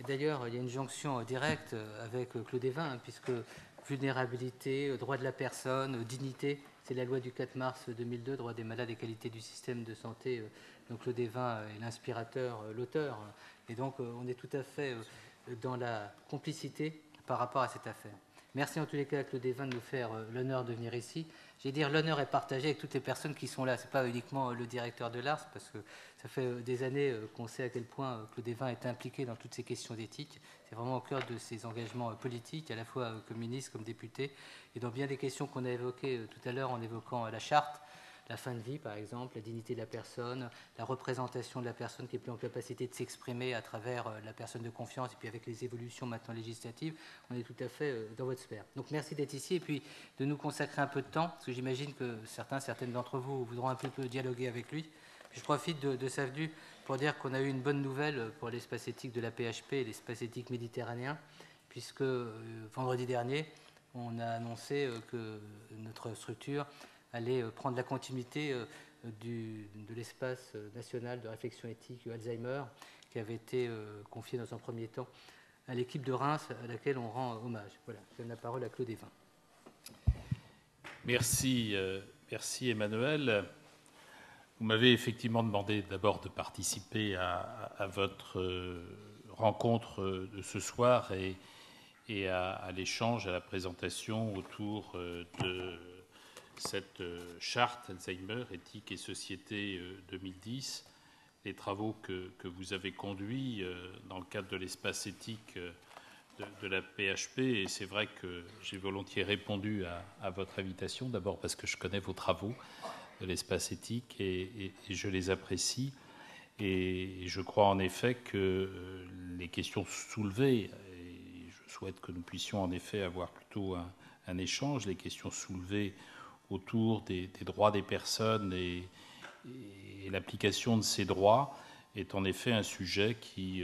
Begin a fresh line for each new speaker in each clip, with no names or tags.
Et d'ailleurs, il y a une jonction directe avec Claude Évin, puisque vulnérabilité, droit de la personne, dignité, c'est la loi du 4 mars 2002, droit des malades et qualité du système de santé. Donc Claude Évin est l'inspirateur, l'auteur. Et donc on est tout à fait dans la complicité par rapport à cette affaire. Merci en tous les cas à Claude Évin de nous faire l'honneur de venir ici. J'ai dire l'honneur est partagé avec toutes les personnes qui sont là. Ce n'est pas uniquement le directeur de l'ARS, parce que ça fait des années qu'on sait à quel point Claude Évin est impliqué dans toutes ces questions d'éthique. C'est vraiment au cœur de ses engagements politiques, à la fois comme ministre, comme député, et dans bien des questions qu'on a évoquées tout à l'heure en évoquant la charte, la fin de vie par exemple, la dignité de la personne, la représentation de la personne qui est plus en capacité de s'exprimer à travers la personne de confiance, et puis avec les évolutions maintenant législatives, on est tout à fait dans votre sphère. Donc merci d'être ici et puis de nous consacrer un peu de temps, parce que j'imagine que certaines d'entre vous voudront un peu dialoguer avec lui. Je profite de sa venue pour dire qu'on a eu une bonne nouvelle pour l'espace éthique de la PHP et l'espace éthique méditerranéen, puisque vendredi dernier, on a annoncé que notre structure allait prendre la continuité de l'espace national de réflexion éthique Alzheimer, qui avait été confié dans un premier temps à l'équipe de Reims, à laquelle on rend hommage. Voilà, je donne la parole à Claude Évin.
Merci Emmanuel. Vous m'avez effectivement demandé d'abord de participer à votre rencontre de ce soir et à l'échange, à la présentation autour de cette charte Alzheimer, éthique et société 2010, les travaux que vous avez conduits dans le cadre de l'espace éthique de la PHP. Et c'est vrai que j'ai volontiers répondu à votre invitation, d'abord parce que je connais vos travaux de l'espace éthique et je les apprécie. Et je crois en effet que les questions soulevées, et je souhaite que nous puissions en effet avoir plutôt un échange, les questions soulevées autour des droits des personnes et l'application de ces droits est en effet un sujet qui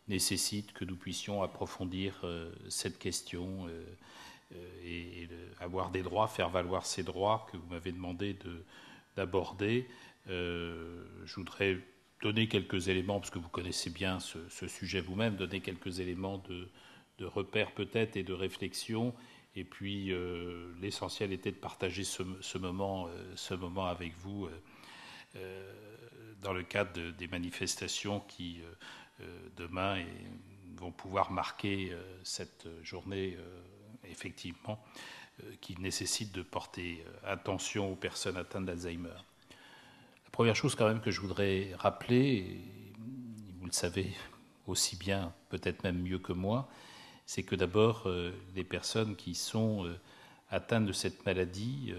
nécessite que nous puissions approfondir cette question et avoir des droits, faire valoir ces droits que vous m'avez demandé d'aborder. Je voudrais donner quelques éléments, parce que vous connaissez bien ce sujet vous-même, donner quelques éléments de repères peut-être et de réflexion. Et puis l'essentiel était de partager ce moment avec vous dans le cadre des manifestations qui demain vont pouvoir marquer cette journée effectivement qui nécessite de porter attention aux personnes atteintes d'Alzheimer. La première chose quand même que je voudrais rappeler, et vous le savez aussi bien, peut-être même mieux que moi, c'est que d'abord les personnes qui sont atteintes de cette maladie,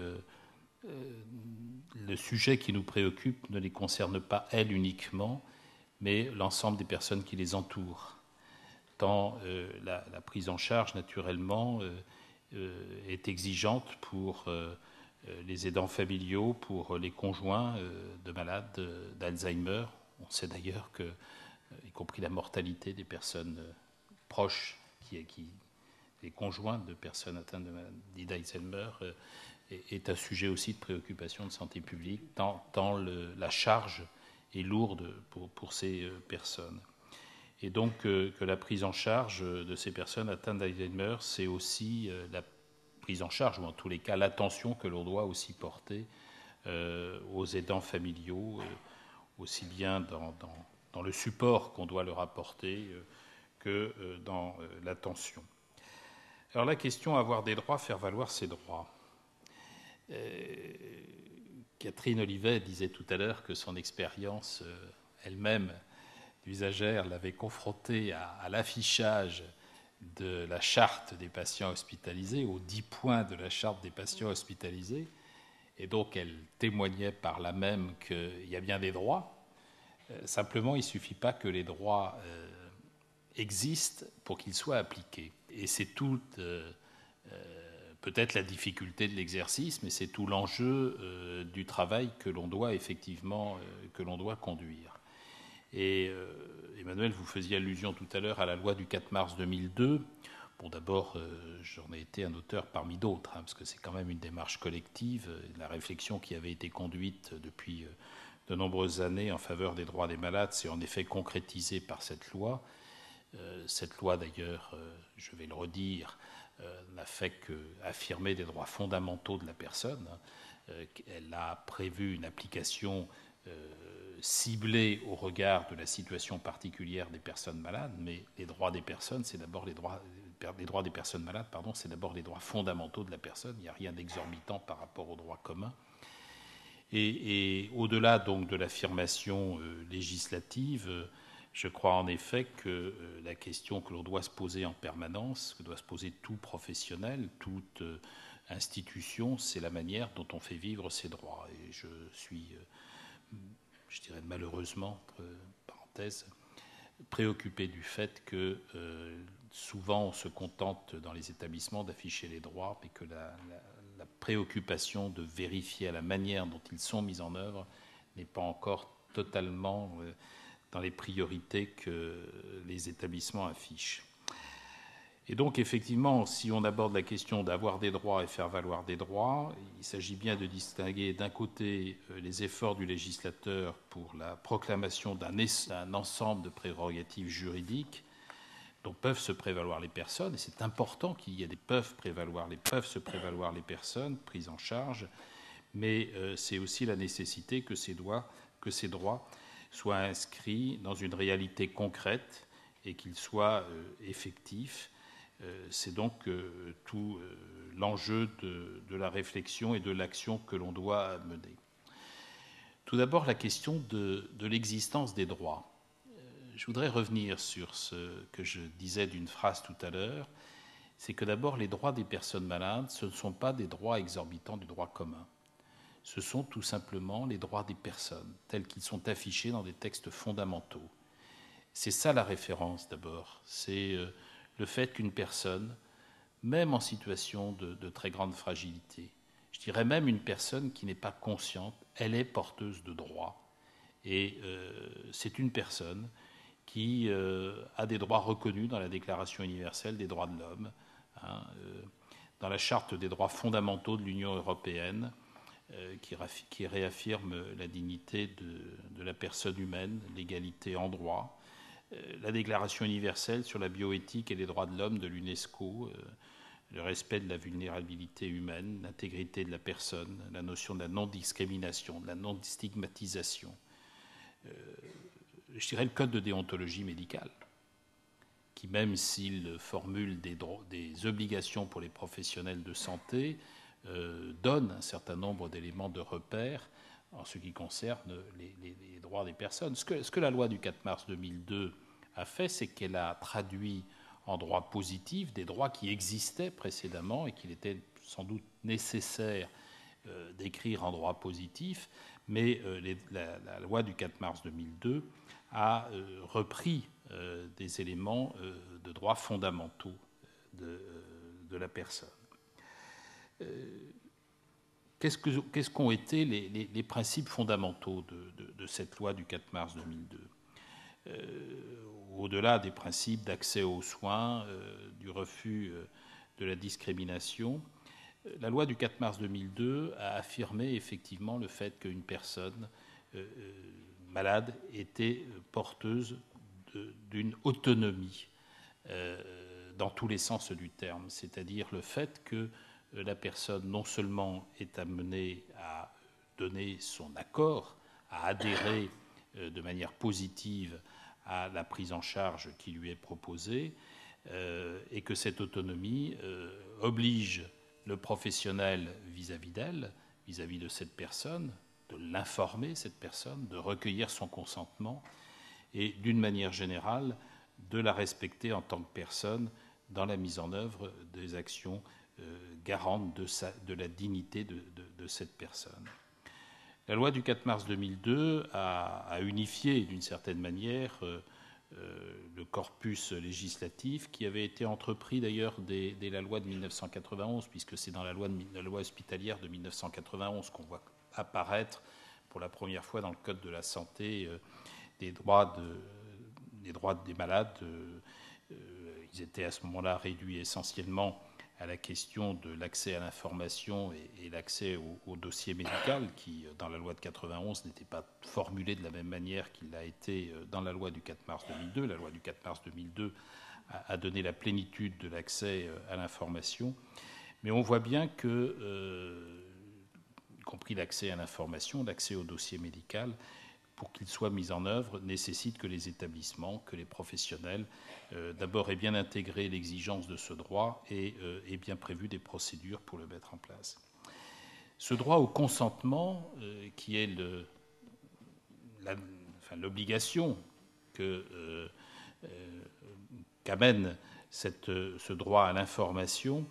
le sujet qui nous préoccupe ne les concerne pas elles uniquement, mais l'ensemble des personnes qui les entourent. Tant la prise en charge, naturellement, est exigeante pour les aidants familiaux, pour les conjoints de malades d'Alzheimer. On sait d'ailleurs que, y compris la mortalité des personnes proches, les conjoints de personnes atteintes de maladie d'Alzheimer, est un sujet aussi de préoccupation de santé publique, tant la charge est lourde pour ces personnes. Et donc que la prise en charge de ces personnes atteintes d'Alzheimer, c'est aussi la prise en charge, ou en tous les cas l'attention que l'on doit aussi porter aux aidants familiaux, aussi bien dans le support qu'on doit leur apporter que dans l'attention. Alors la question, avoir des droits, faire valoir ses droits. Catherine Olivet disait tout à l'heure que son expérience elle-même d'usagère l'avait confrontée à l'affichage de la charte des patients hospitalisés, aux 10 points de la charte des patients hospitalisés, et donc elle témoignait par là même qu'il y a bien des droits. Simplement, il ne suffit pas que les droits existent pour qu'ils soient appliqués. Et c'est toute peut-être la difficulté de l'exercice, mais c'est tout l'enjeu du travail que l'on doit effectivement conduire. Et Emmanuel, vous faisiez allusion tout à l'heure à la loi du 4 mars 2002. Bon, d'abord, j'en ai été un auteur parmi d'autres, parce que c'est quand même une démarche collective. La réflexion qui avait été conduite depuis de nombreuses années en faveur des droits des malades s'est en effet concrétisée par cette loi. Cette loi, d'ailleurs, je vais le redire, n'a fait qu'affirmer des droits fondamentaux de la personne. Elle a prévu une application ciblée au regard de la situation particulière des personnes malades, mais les droits des personnes, c'est d'abord les droits des personnes malades, pardon, c'est d'abord les droits fondamentaux de la personne. Il n'y a rien d'exorbitant par rapport aux droits communs. Et au-delà donc de l'affirmation législative, je crois en effet que la question que l'on doit se poser en permanence, que doit se poser tout professionnel, toute institution, c'est la manière dont on fait vivre ses droits. Et je suis, je dirais malheureusement, entre parenthèses, préoccupé du fait que souvent on se contente dans les établissements d'afficher les droits, mais que la préoccupation de vérifier à la manière dont ils sont mis en œuvre n'est pas encore totalement dans les priorités que les établissements affichent. Et donc, effectivement, si on aborde la question d'avoir des droits et faire valoir des droits, il s'agit bien de distinguer d'un côté les efforts du législateur pour la proclamation d'un ensemble de prérogatives juridiques dont peuvent se prévaloir les personnes, et c'est important qu'il y ait peuvent se prévaloir les personnes prises en charge, mais c'est aussi la nécessité que ces droits soient inscrits dans une réalité concrète et qu'ils soient effectifs. C'est donc tout l'enjeu de la réflexion et de l'action que l'on doit mener. Tout d'abord, la question de l'existence des droits. Je voudrais revenir sur ce que je disais d'une phrase tout à l'heure, c'est que d'abord les droits des personnes malades, ce ne sont pas des droits exorbitants du droit commun. Ce sont tout simplement les droits des personnes, tels qu'ils sont affichés dans des textes fondamentaux. C'est ça la référence d'abord, c'est le fait qu'une personne, même en situation de très grande fragilité, je dirais même une personne qui n'est pas consciente, elle est porteuse de droits. Et c'est une personne qui a des droits reconnus dans la Déclaration universelle des droits de l'homme, dans la Charte des droits fondamentaux de l'Union européenne, qui réaffirme la dignité de la personne humaine, l'égalité en droit, la Déclaration universelle sur la bioéthique et les droits de l'homme de l'UNESCO, le respect de la vulnérabilité humaine, l'intégrité de la personne, la notion de la non-discrimination, de la non-stigmatisation, je dirais le code de déontologie médicale, qui même s'il formule des obligations pour les professionnels de santé, donne un certain nombre d'éléments de repère en ce qui concerne les droits des personnes. Ce que la loi du 4 mars 2002 a fait, c'est qu'elle a traduit en droit positif des droits qui existaient précédemment et qu'il était sans doute nécessaire d'écrire en droit positif, mais la loi du 4 mars 2002 a repris des éléments de droits fondamentaux de la personne. Qu'est-ce qu'ont été les principes fondamentaux de cette loi du 4 mars 2002 ? Au-delà des principes d'accès aux soins, du refus de la discrimination, la loi du 4 mars 2002 a affirmé effectivement le fait qu'une personne malade était porteuse d'une autonomie dans tous les sens du terme, c'est-à-dire le fait que la personne non seulement est amenée à donner son accord, à adhérer de manière positive à la prise en charge qui lui est proposée, et que cette autonomie oblige le professionnel vis-à-vis d'elle, vis-à-vis de cette personne, de l'informer, cette personne, de recueillir son consentement et, d'une manière générale, de la respecter en tant que personne dans la mise en œuvre des actions garantes de la dignité de cette personne. La loi du 4 mars 2002 a unifié, d'une certaine manière, le corpus législatif qui avait été entrepris d'ailleurs dès la loi de 1991, puisque c'est dans la loi hospitalière de 1991 qu'on voit apparaître pour la première fois dans le Code de la santé les droits des malades. Ils étaient à ce moment-là réduits essentiellement à la question de l'accès à l'information et l'accès au dossier médical, qui, dans la loi de 91, n'était pas formulé de la même manière qu'il l'a été dans la loi du 4 mars 2002. La loi du 4 mars 2002 a donné la plénitude de l'accès à l'information. Mais on voit bien que, y compris l'accès à l'information, l'accès au dossier médical, pour qu'il soit mis en œuvre, nécessite que les établissements, que les professionnels, d'abord aient bien intégré l'exigence de ce droit et aient bien prévu des procédures pour le mettre en place. Ce droit au consentement, qui est l'obligation qu'amène ce droit à l'information,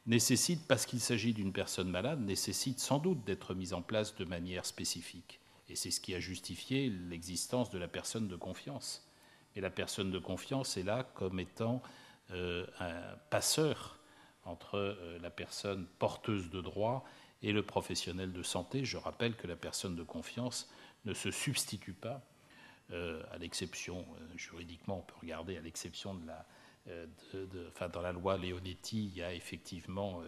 nécessite, parce qu'il s'agit d'une personne malade, nécessite sans doute d'être mis en place de manière spécifique. Et c'est ce qui a justifié l'existence de la personne de confiance. Et la personne de confiance est là comme étant un passeur entre la personne porteuse de droit et le professionnel de santé. Je rappelle que la personne de confiance ne se substitue pas, à l'exception, juridiquement, on peut regarder, à l'exception dans la loi Leonetti, il y a effectivement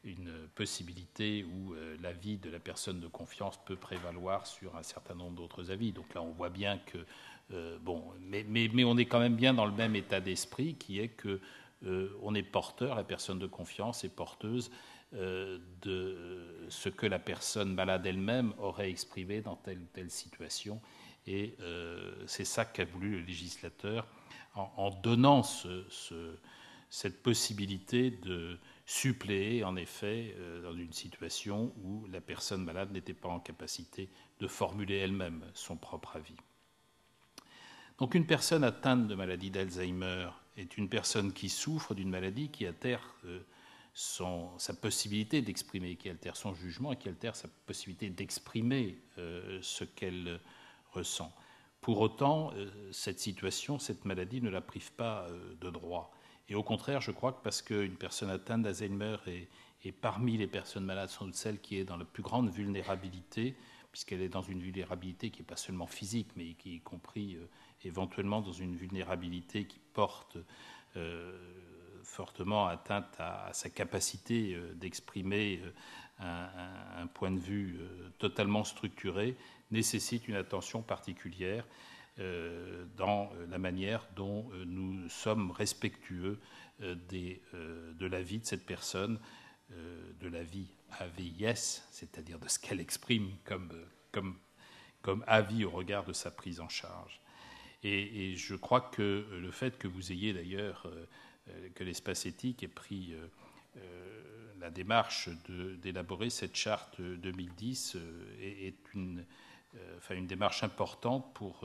une possibilité où l'avis de la personne de confiance peut prévaloir sur un certain nombre d'autres avis. Donc là, on voit bien que mais on est quand même bien dans le même état d'esprit, qui est que on est porteur, la personne de confiance est porteuse de ce que la personne malade elle-même aurait exprimé dans telle ou telle situation. Et c'est ça qu'a voulu le législateur en donnant cette possibilité de suppléer, en effet, dans une situation où la personne malade n'était pas en capacité de formuler elle-même son propre avis. Donc une personne atteinte de maladie d'Alzheimer est une personne qui souffre d'une maladie qui altère sa possibilité d'exprimer, qui altère son jugement et qui altère sa possibilité d'exprimer ce qu'elle ressent. Pour autant, cette situation, cette maladie ne la prive pas de droit. Et au contraire, je crois que parce qu'une personne atteinte d'Alzheimer est parmi les personnes malades, sans doute celle qui est dans la plus grande vulnérabilité, puisqu'elle est dans une vulnérabilité qui n'est pas seulement physique, mais qui est y compris éventuellement dans une vulnérabilité qui porte fortement atteinte à sa capacité d'exprimer un point de vue totalement structuré, nécessite une attention particulière dans la manière dont nous sommes respectueux de la vie de cette personne, de la vie AVIS, c'est-à-dire de ce qu'elle exprime comme avis au regard de sa prise en charge. Et je crois que le fait que vous ayez d'ailleurs, que l'espace éthique ait pris la démarche d'élaborer cette charte 2010 est une démarche importante pour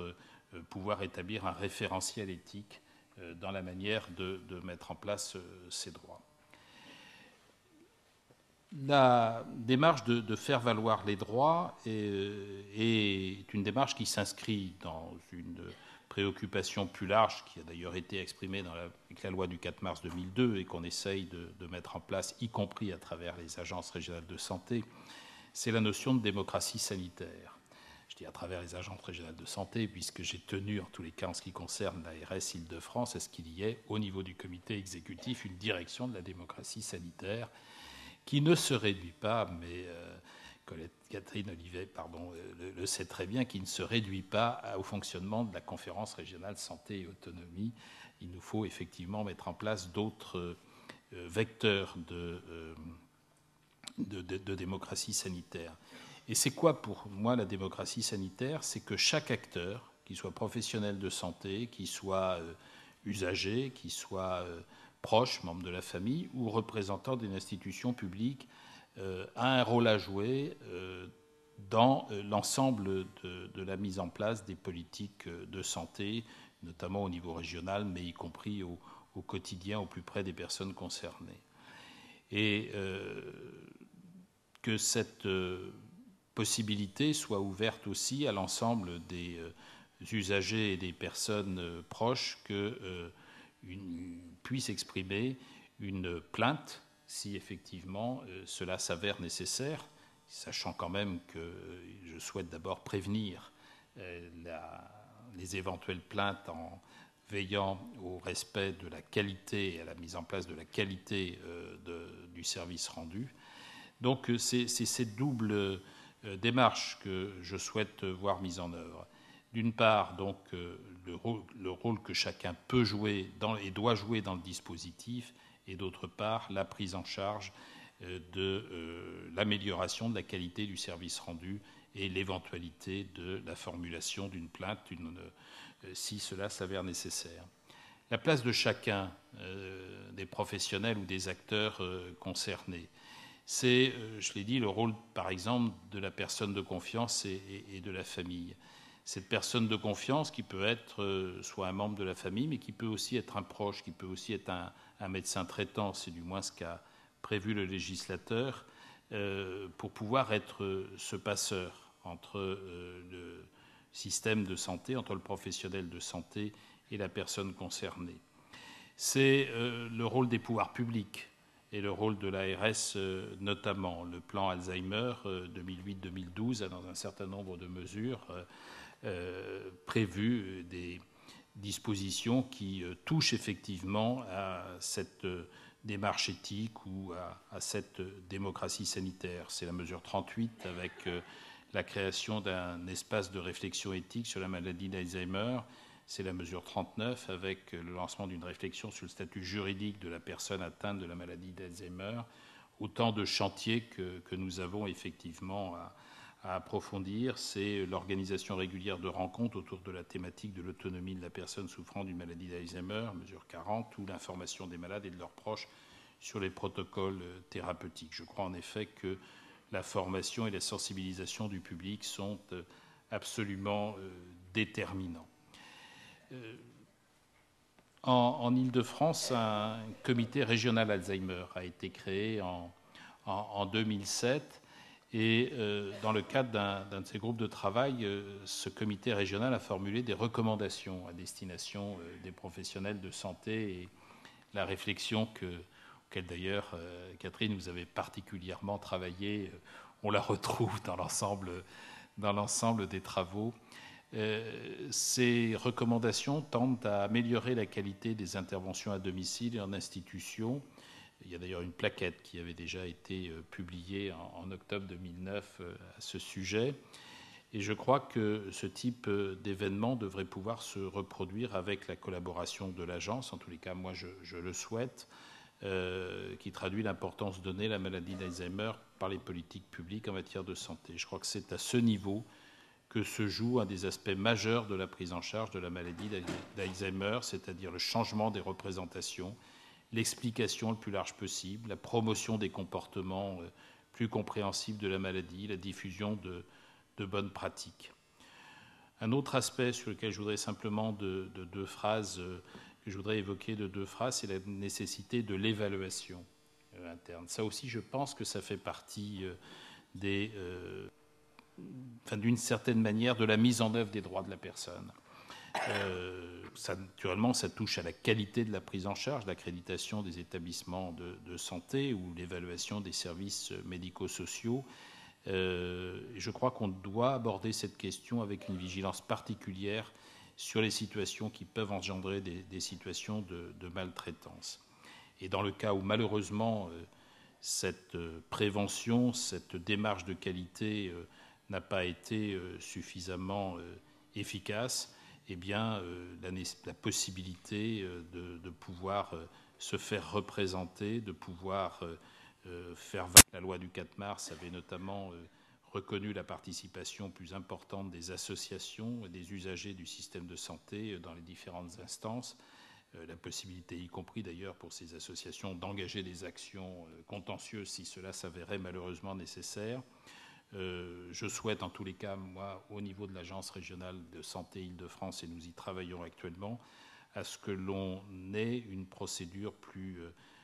pouvoir établir un référentiel éthique dans la manière de mettre en place ces droits. La démarche de faire valoir les droits est une démarche qui s'inscrit dans une préoccupation plus large, qui a d'ailleurs été exprimée avec la loi du 4 mars 2002 et qu'on essaye de mettre en place, y compris à travers les agences régionales de santé, c'est la notion de démocratie sanitaire. Je dis à travers les agences régionales de santé, puisque j'ai tenu, en tous les cas en ce qui concerne l'ARS Île-de-France, à ce qu'il y ait, au niveau du comité exécutif, une direction de la démocratie sanitaire qui ne se réduit pas, mais Catherine Olivet le sait très bien, qui ne se réduit pas au fonctionnement de la conférence régionale santé et autonomie. Il nous faut effectivement mettre en place d'autres vecteurs de démocratie sanitaire. Et c'est quoi pour moi la démocratie sanitaire? C'est que chaque acteur, qu'il soit professionnel de santé, qu'il soit usager, qu'il soit proche, membre de la famille ou représentant d'une institution publique, a un rôle à jouer dans l'ensemble de la mise en place des politiques de santé, notamment au niveau régional, mais y compris au quotidien, au plus près des personnes concernées. Et que cette possibilité soit ouverte aussi à l'ensemble des usagers et des personnes proches que puisse exprimer une plainte si effectivement cela s'avère nécessaire, sachant quand même que je souhaite d'abord prévenir les éventuelles plaintes veillant au respect de la qualité et à la mise en place de la qualité du service rendu. Donc c'est cette double démarche que je souhaite voir mise en œuvre. D'une part, donc, le rôle que chacun peut jouer et doit jouer dans le dispositif, et d'autre part, la prise en charge de l'amélioration de la qualité du service rendu et l'éventualité de la formulation d'une plainte si cela s'avère nécessaire. La place de chacun des professionnels ou des acteurs concernés, c'est, je l'ai dit, le rôle, par exemple, de la personne de confiance et de la famille. Cette personne de confiance qui peut être soit un membre de la famille, mais qui peut aussi être un proche, qui peut aussi être un médecin traitant, c'est du moins ce qu'a prévu le législateur, pour pouvoir être ce passeur entre le système de santé, entre le professionnel de santé et la personne concernée. C'est le rôle des pouvoirs publics et le rôle de l'ARS notamment. Le plan Alzheimer 2008-2012 a dans un certain nombre de mesures prévu des dispositions qui touchent effectivement à cette démarche éthique ou à cette démocratie sanitaire. C'est la mesure 38 avec la création d'un espace de réflexion éthique sur la maladie d'Alzheimer. C'est la mesure 39 avec le lancement d'une réflexion sur le statut juridique de la personne atteinte de la maladie d'Alzheimer. Autant de chantiers que nous avons effectivement à approfondir. C'est l'organisation régulière de rencontres autour de la thématique de l'autonomie de la personne souffrant d'une maladie d'Alzheimer, mesure 40, ou l'information des malades et de leurs proches sur les protocoles thérapeutiques. Je crois en effet que la formation et la sensibilisation du public sont absolument déterminants. En Île-de-France, un comité régional Alzheimer a été créé en 2007 et dans le cadre d'un de ces groupes de travail, ce comité régional a formulé des recommandations à destination des professionnels de santé et la réflexion auquel d'ailleurs Catherine, vous avez particulièrement travaillé, on la retrouve dans l'ensemble des travaux. Ces recommandations tendent à améliorer la qualité des interventions à domicile et en institution. Il y a d'ailleurs une plaquette qui avait déjà été publiée en octobre 2009 à ce sujet. Et je crois que ce type d'événement devrait pouvoir se reproduire avec la collaboration de l'agence. En tous les cas, moi, je le souhaite, qui traduit l'importance donnée à la maladie d'Alzheimer par les politiques publiques en matière de santé. Je crois que c'est à ce niveau que se joue un des aspects majeurs de la prise en charge de la maladie d'Alzheimer, c'est-à-dire le changement des représentations, l'explication le plus large possible, la promotion des comportements plus compréhensibles de la maladie, la diffusion de bonnes pratiques. Un autre aspect sur lequel je voudrais simplement de deux phrases, que je voudrais évoquer de deux phrases, c'est la nécessité de l'évaluation interne. Ça aussi, je pense que ça fait partie d'une certaine manière, de la mise en œuvre des droits de la personne. Naturellement, ça touche à la qualité de la prise en charge, l'accréditation des établissements de santé ou l'évaluation des services médico-sociaux. Je crois qu'on doit aborder cette question avec une vigilance particulière sur les situations qui peuvent engendrer des situations de maltraitance. Et dans le cas où, malheureusement, cette prévention, cette démarche de qualité n'a pas été suffisamment efficace, eh bien, la possibilité de pouvoir se faire représenter, de pouvoir faire valoir la loi du 4 mars avait notamment reconnu la participation plus importante des associations et des usagers du système de santé dans les différentes instances, la possibilité, y compris d'ailleurs pour ces associations, d'engager des actions contentieuses si cela s'avérait malheureusement nécessaire. Je souhaite en tous les cas, moi, au niveau de l'Agence régionale de santé Île-de-France, et nous y travaillons actuellement, à ce que l'on ait une procédure plus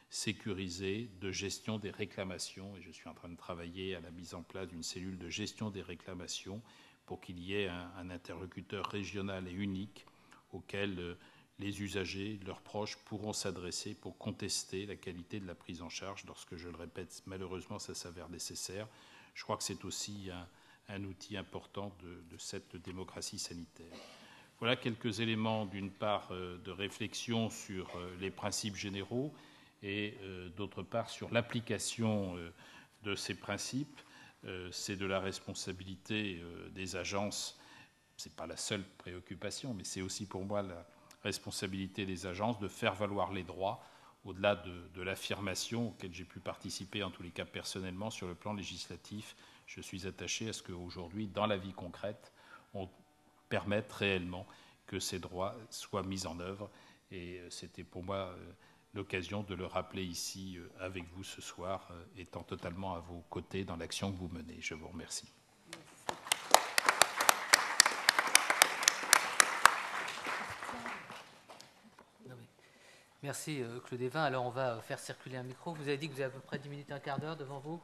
sécurisée de gestion des réclamations. Et je suis en train de travailler à la mise en place d'une cellule de gestion des réclamations pour qu'il y ait un interlocuteur régional et unique auquel les usagers, leurs proches pourront s'adresser pour contester la qualité de la prise en charge lorsque, je le répète, malheureusement, ça s'avère nécessaire. Je crois que c'est aussi un outil important de cette démocratie sanitaire. Voilà quelques éléments, d'une part, de réflexion sur les principes généraux et d'autre part sur l'application de ces principes. C'est de la responsabilité des agences. Ce n'est pas la seule préoccupation, mais c'est aussi pour moi la responsabilité des agences de faire valoir les droits au-delà de l'affirmation auquel j'ai pu participer, en tous les cas personnellement, sur le plan législatif. Je suis attaché à ce qu'aujourd'hui, dans la vie concrète, on permette réellement que ces droits soient mis en œuvre. Et c'était pour moi l'occasion de le rappeler ici avec vous ce soir, étant totalement à vos côtés dans l'action que vous menez. Je vous remercie.
Merci Claude Évin. Alors on va faire circuler un micro. Vous avez dit que vous avez à peu près 10 minutes, un quart d'heure devant vous.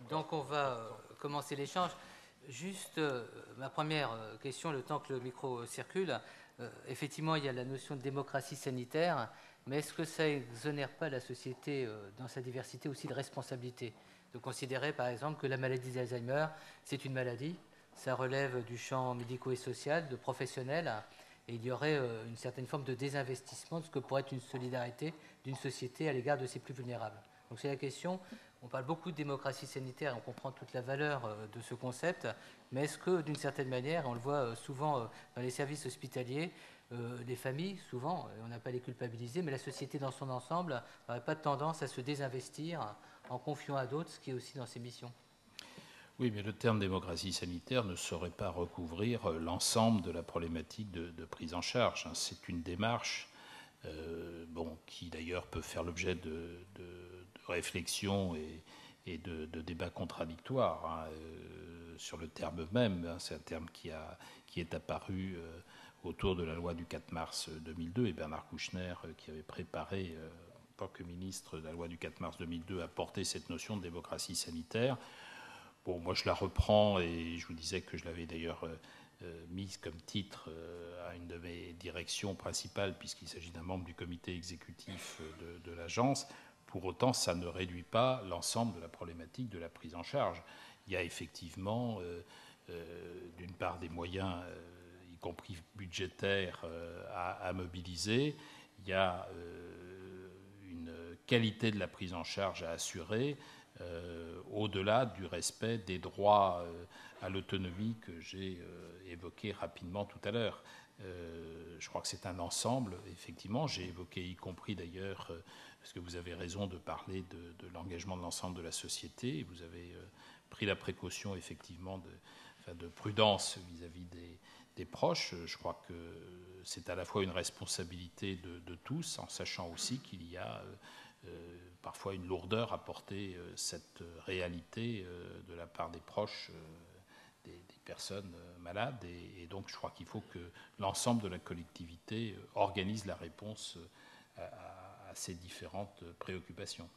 Donc on va commencer l'échange. Juste ma première question, le temps que le micro circule. Effectivement, il y a la notion de démocratie sanitaire, mais est-ce que ça exonère pas la société dans sa diversité aussi de responsabilité? De considérer par exemple que la maladie d'Alzheimer, c'est une maladie, ça relève du champ médico et social, de professionnels, et il y aurait une certaine forme de désinvestissement de ce que pourrait être une solidarité d'une société à l'égard de ses plus vulnérables. Donc c'est la question. On parle beaucoup de démocratie sanitaire et on comprend toute la valeur de ce concept, mais est-ce que d'une certaine manière, on le voit souvent dans les services hospitaliers, les familles, souvent, on n'a pas les culpabiliser, mais la société dans son ensemble n'aurait pas tendance à se désinvestir en confiant à d'autres ce qui est aussi dans ses missions?
Oui, mais le terme démocratie sanitaire ne saurait pas recouvrir l'ensemble de la problématique de prise en charge. C'est une démarche qui d'ailleurs peut faire l'objet de réflexions et de débats contradictoires sur le terme même. C'est un terme qui est apparu autour de la loi du 4 mars 2002, et Bernard Kouchner, qui avait préparé en tant que ministre de la loi du 4 mars 2002, a porté cette notion de démocratie sanitaire. Bon, moi je la reprends et je vous disais que je l'avais d'ailleurs mise comme titre à une de mes directions principales, puisqu'il s'agit d'un membre du comité exécutif de l'agence. Pour autant, ça ne réduit pas l'ensemble de la problématique de la prise en charge. Il y a effectivement, d'une part, des moyens, y compris budgétaires, à mobiliser. Il y a une qualité de la prise en charge à assurer, au-delà du respect des droits à l'autonomie que j'ai évoqué rapidement tout à l'heure. Je crois que c'est un ensemble, effectivement. J'ai évoqué, y compris d'ailleurs, parce que vous avez raison de parler de l'engagement de l'ensemble de la société. Vous avez pris la précaution, effectivement, de prudence vis-à-vis des proches. Je crois que c'est à la fois une responsabilité de tous, en sachant aussi qu'il y a parfois une lourdeur à porter cette réalité de la part des proches des personnes malades. Et donc je crois qu'il faut que l'ensemble de la collectivité organise la réponse à ces différentes préoccupations.